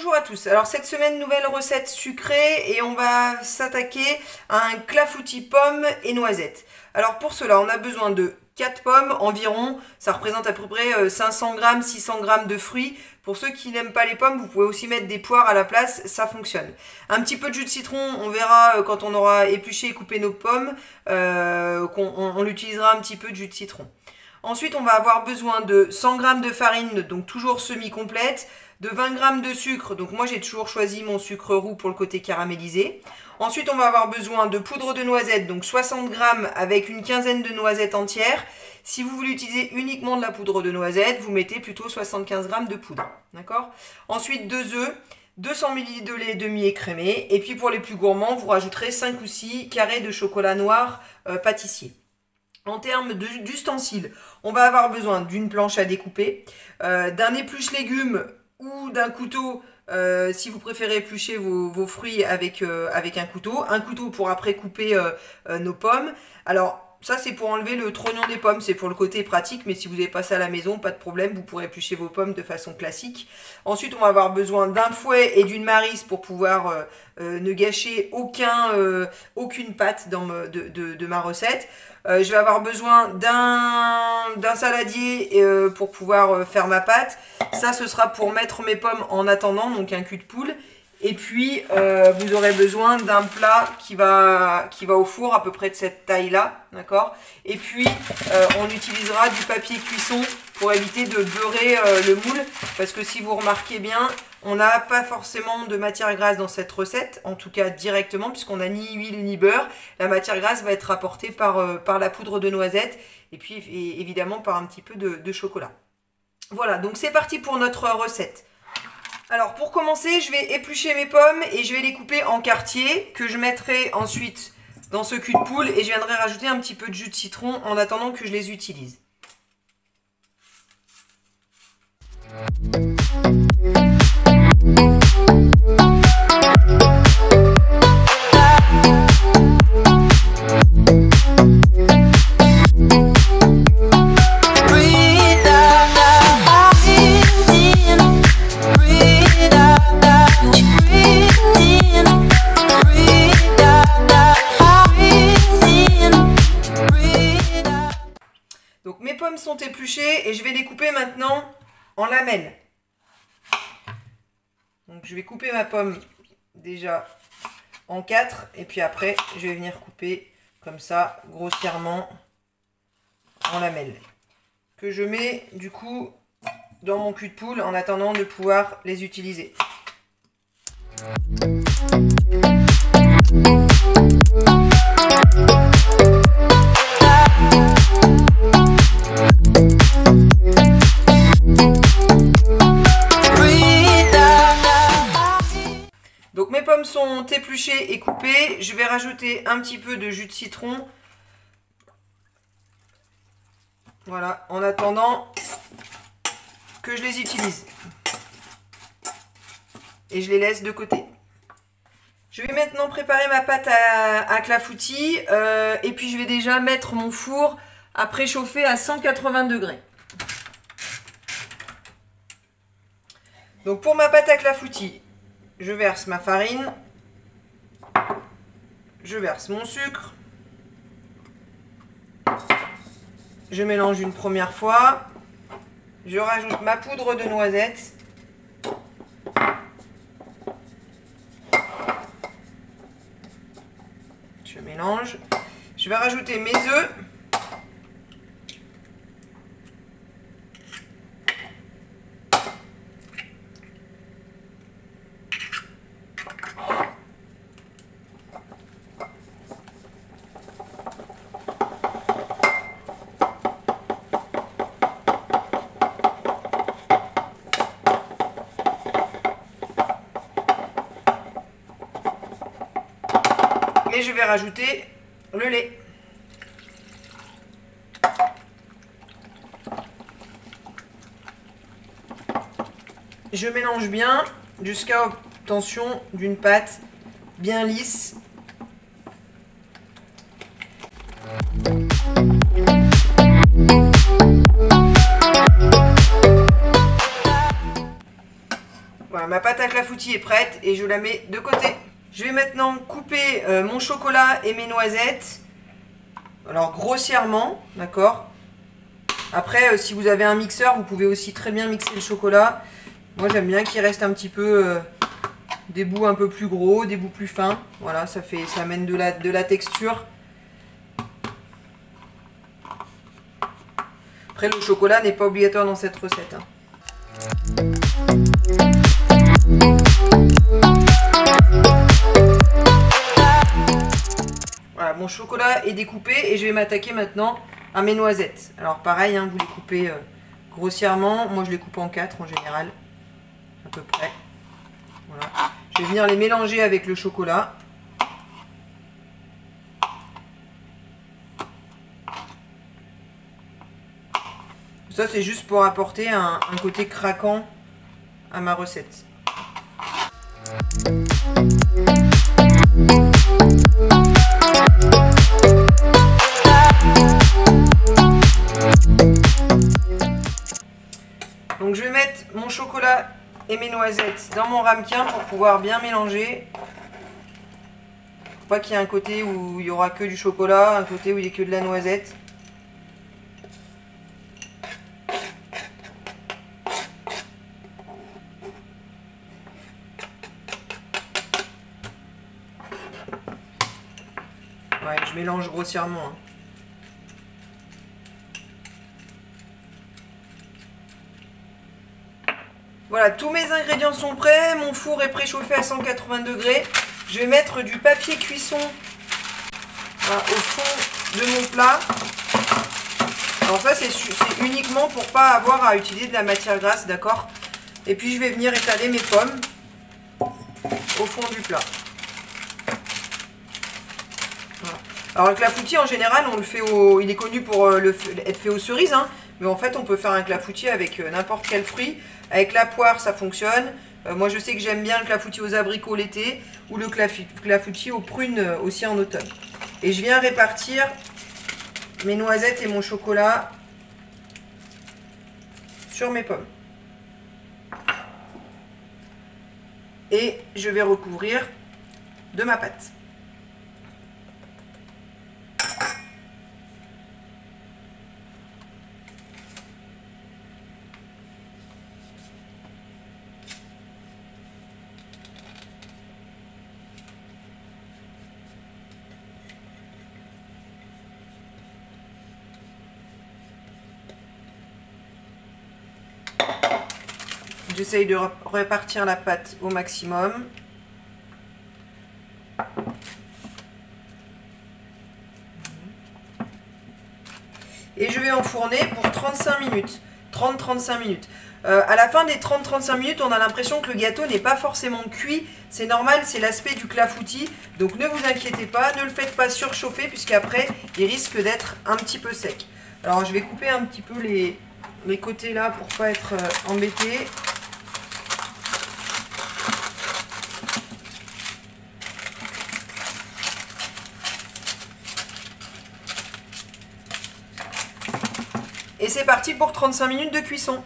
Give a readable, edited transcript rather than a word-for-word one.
Bonjour à tous, alors cette semaine nouvelle recette sucrée et on va s'attaquer à un clafoutis pommes et noisettes. Alors pour cela on a besoin de 4 pommes environ, ça représente à peu près 500 g, 600 g de fruits. Pour ceux qui n'aiment pas les pommes, vous pouvez aussi mettre des poires à la place, ça fonctionne. Un petit peu de jus de citron, on verra quand on aura épluché et coupé nos pommes, qu'on l'utilisera un petit peu de jus de citron. Ensuite on va avoir besoin de 100 g de farine, donc toujours semi-complète, de 20 g de sucre, donc moi j'ai toujours choisi mon sucre roux pour le côté caramélisé. Ensuite on va avoir besoin de poudre de noisettes, donc 60 g avec une quinzaine de noisettes entières. Si vous voulez utiliser uniquement de la poudre de noisettes, vous mettez plutôt 75 g de poudre. D'accord ? Ensuite 2 œufs, 200 ml de lait demi-écrémé, et puis pour les plus gourmands, vous rajouterez 5 ou 6 carrés de chocolat noir pâtissier. En termes d'ustensiles, on va avoir besoin d'une planche à découper, d'un épluche légumes ou d'un couteau, si vous préférez éplucher vos fruits avec un couteau pour après couper nos pommes. Alors ça c'est pour enlever le trognon des pommes, c'est pour le côté pratique, mais si vous n'avez pas ça à la maison, pas de problème, vous pourrez éplucher vos pommes de façon classique. Ensuite on va avoir besoin d'un fouet et d'une maryse pour pouvoir ne gâcher aucune pâte de ma recette. Je vais avoir besoin d'un saladier pour pouvoir faire ma pâte. Ça, ce sera pour mettre mes pommes en attendant, donc un cul de poule. Et puis, vous aurez besoin d'un plat qui va au four, à peu près de cette taille-là, d'accord ? Et puis, on utilisera du papier cuisson pour éviter de beurrer le moule. Parce que si vous remarquez bien, on n'a pas forcément de matière grasse dans cette recette, en tout cas directement, puisqu'on n'a ni huile ni beurre. La matière grasse va être apportée par la poudre de noisette et puis évidemment par un petit peu de chocolat. Voilà, donc c'est parti pour notre recette. Alors pour commencer, je vais éplucher mes pommes et je vais les couper en quartiers que je mettrai ensuite dans ce cul de poule et je viendrai rajouter un petit peu de jus de citron en attendant que je les utilise. Donc mes pommes sont épluchées et je vais les couper maintenant en lamelles. Donc je vais couper ma pomme déjà en 4 et puis après je vais venir couper comme ça grossièrement en lamelles. Que je mets du coup dans mon cul de poule en attendant de pouvoir les utiliser. Donc mes pommes sont épluchées et coupées. Je vais rajouter un petit peu de jus de citron. Voilà, en attendant que je les utilise. Et je les laisse de côté. Je vais maintenant préparer ma pâte à clafoutis. Et puis je vais déjà mettre mon four à préchauffer à 180 degrés. Donc pour ma pâte à clafoutis, je verse ma farine, je verse mon sucre, je mélange une première fois, je rajoute ma poudre de noisette, je mélange, je vais rajouter mes œufs, et je vais rajouter le lait. Je mélange bien jusqu'à obtention d'une pâte bien lisse. ma pâte à clafoutis est prête et je la mets de côté. Je vais maintenant couper mon chocolat et mes noisettes. Alors grossièrement, d'accord. Après, si vous avez un mixeur, vous pouvez aussi très bien mixer le chocolat. Moi, j'aime bien qu'il reste un petit peu des bouts un peu plus gros, des bouts plus fins. Voilà, ça amène de la texture. Après, le chocolat n'est pas obligatoire dans cette recette. Voilà, mon chocolat est découpé et je vais m'attaquer maintenant à mes noisettes. Alors pareil, hein, vous les coupez grossièrement. Moi, je les coupe en 4 en général, à peu près. Voilà. Je vais venir les mélanger avec le chocolat. Ça, c'est juste pour apporter un côté craquant à ma recette. Donc je vais mettre mon chocolat et mes noisettes dans mon ramequin pour pouvoir bien mélanger. Faut pas qu'il y ait un côté où il y aura que du chocolat, un côté où il y a que de la noisette. Ouais, je mélange grossièrement. Hein. Voilà, tous mes ingrédients sont prêts. Mon four est préchauffé à 180 degrés. Je vais mettre du papier cuisson voilà, au fond de mon plat. Alors ça, c'est uniquement pour pas avoir à utiliser de la matière grasse, d'accord? Et puis je vais venir étaler mes pommes au fond du plat. Voilà. Alors le clafoutis, en général, on le fait il est connu pour être fait aux cerises, hein, mais en fait, on peut faire un clafoutis avec n'importe quel fruit. Avec la poire, ça fonctionne. Moi, je sais que j'aime bien le clafoutis aux abricots l'été ou le clafoutis aux prunes aussi en automne. Et je viens répartir mes noisettes et mon chocolat sur mes pommes. Et je vais recouvrir de ma pâte. J'essaye de répartir la pâte au maximum. Et je vais enfourner pour 35 minutes. 30-35 minutes. À la fin des 30-35 minutes, on a l'impression que le gâteau n'est pas forcément cuit. C'est normal, c'est l'aspect du clafoutis. Donc ne vous inquiétez pas, ne le faites pas surchauffer puisqu'après, il risque d'être un petit peu sec. Alors je vais couper un petit peu les côtés là pour pas être embêté. Et c'est parti pour 35 minutes de cuisson.